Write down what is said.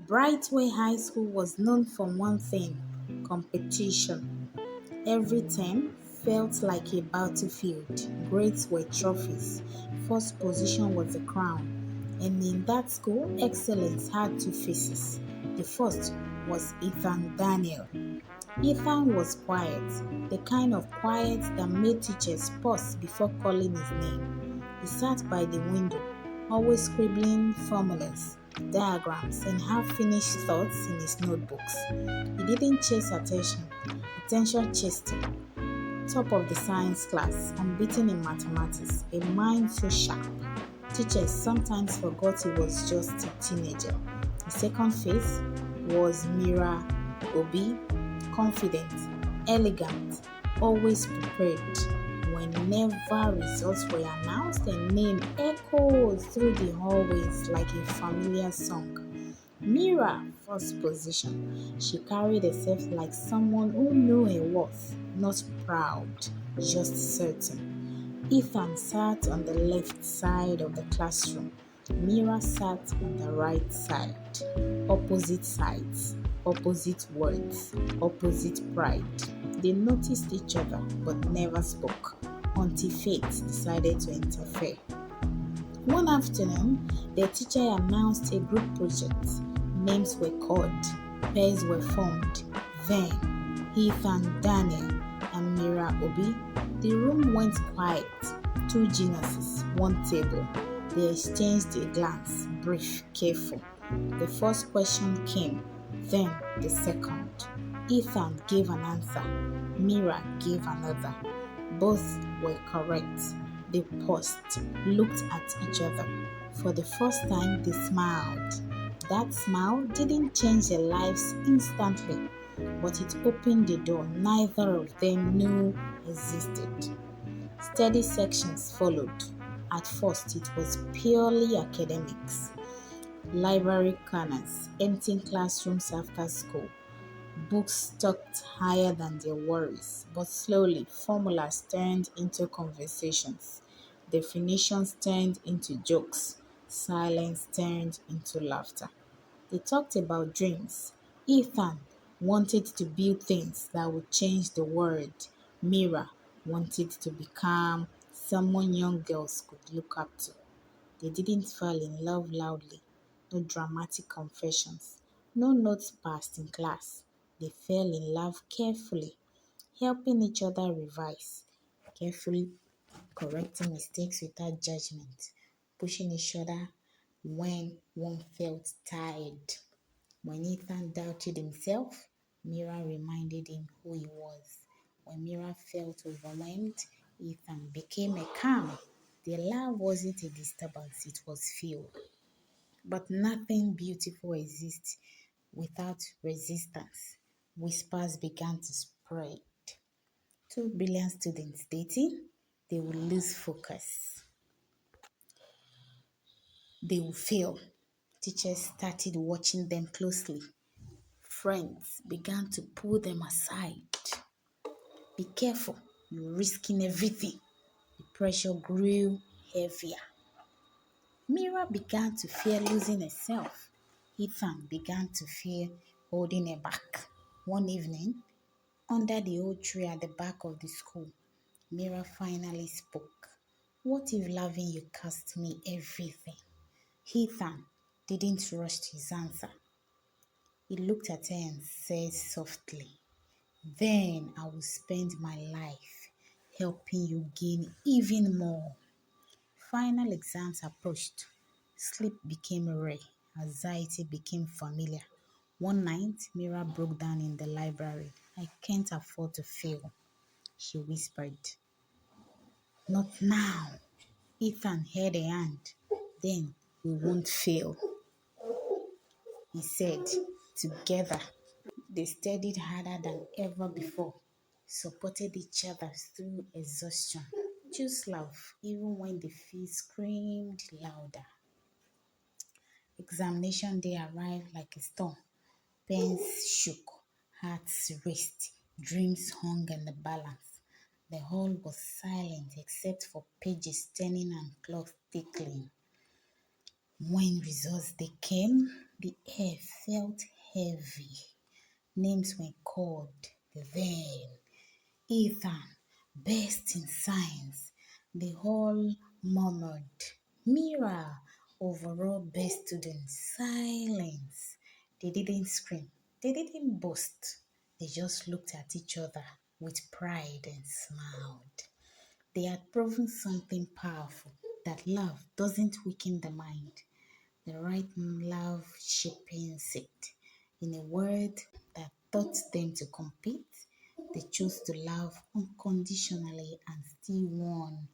Brightway High School was known for one thing: competition. Every term felt like a battlefield. Grades were trophies. First position was the crown. And in that school, excellence had two faces. The first was Ethan Daniel. Ethan was quiet, the kind of quiet that made teachers pause before calling his name. He sat by the window, always scribbling formulas, diagrams, and half-finished thoughts in his notebooks. He didn't chase attention. Attention chased him. Top of the science class, unbeaten in mathematics, a mind so sharp. Teachers sometimes forgot he was just a teenager. The second phase was Mira Obi, confident, elegant, always prepared. Whenever results were announced, her name echoed through the hallways like a familiar song. Mira, first position. She carried herself like someone who knew her worth, not proud, just certain. Ethan sat on the left side of the classroom. Mira sat on the right side. Opposite sides, opposite words, opposite pride. They noticed each other but never spoke until fate decided to interfere. One afternoon, their teacher announced a group project. Names were called, pairs were formed. Then, Ethan Daniel and Mira Obi, the room went quiet. Two geniuses, one table. They exchanged a glance, brief, careful. The first question came, then the second. Ethan gave an answer. Mira gave another. Both were correct. They paused, looked at each other. For the first time, they smiled. That smile didn't change their lives instantly, but it opened the door neither of them knew existed. Study sections followed. At first, it was purely academics. Library corners, empty classrooms after school, books stacked higher than their worries. But slowly, formulas turned into conversations, definitions turned into jokes, silence turned into laughter. They talked about dreams. Ethan wanted to build things that would change the world. Mira wanted to become someone young girls could look up to. They didn't fall in love loudly, no dramatic confessions, no notes passed in class. They fell in love carefully, helping each other revise, carefully correcting mistakes without judgment, pushing each other when one felt tired. When Ethan doubted himself, Mira reminded him who he was. When Mira felt overwhelmed, Ethan became a calm. Their love wasn't a disturbance, it was fuel. But nothing beautiful exists without resistance. Whispers began to spread. Two brilliant students dating, they will lose focus. They will fail. Teachers started watching them closely. Friends began to pull them aside. Be careful, you're risking everything. The pressure grew heavier. Mira began to fear losing herself. Ethan began to fear holding her back. One evening, under the old tree at the back of the school, Mira finally spoke. What if loving you cost me everything? Ethan didn't rush his answer. He looked at her and said softly, then I will spend my life helping you gain even more. Final exams approached. Sleep became rare. Anxiety became familiar. One night, Mira broke down in the library. I can't afford to fail, she whispered. Not now. Ethan held her hand. Then we won't fail, he said. Together, they studied harder than ever before, supported each other through exhaustion. Just love, even when the fear screamed louder. Examination day arrived like a storm. Pens shook, hearts raced, dreams hung in the balance. The hall was silent except for pages turning and clocks ticking. When results they came, The air felt heavy. Names were called. Then Ethan burst in signs. They all murmured, Mira! Overall best students. Silence. They didn't scream. They didn't boast. They just looked at each other with pride and smiled. They had proven something powerful, that love doesn't weaken the mind. The right love shapes it. In a world that taught them to compete, they chose to love unconditionally and still won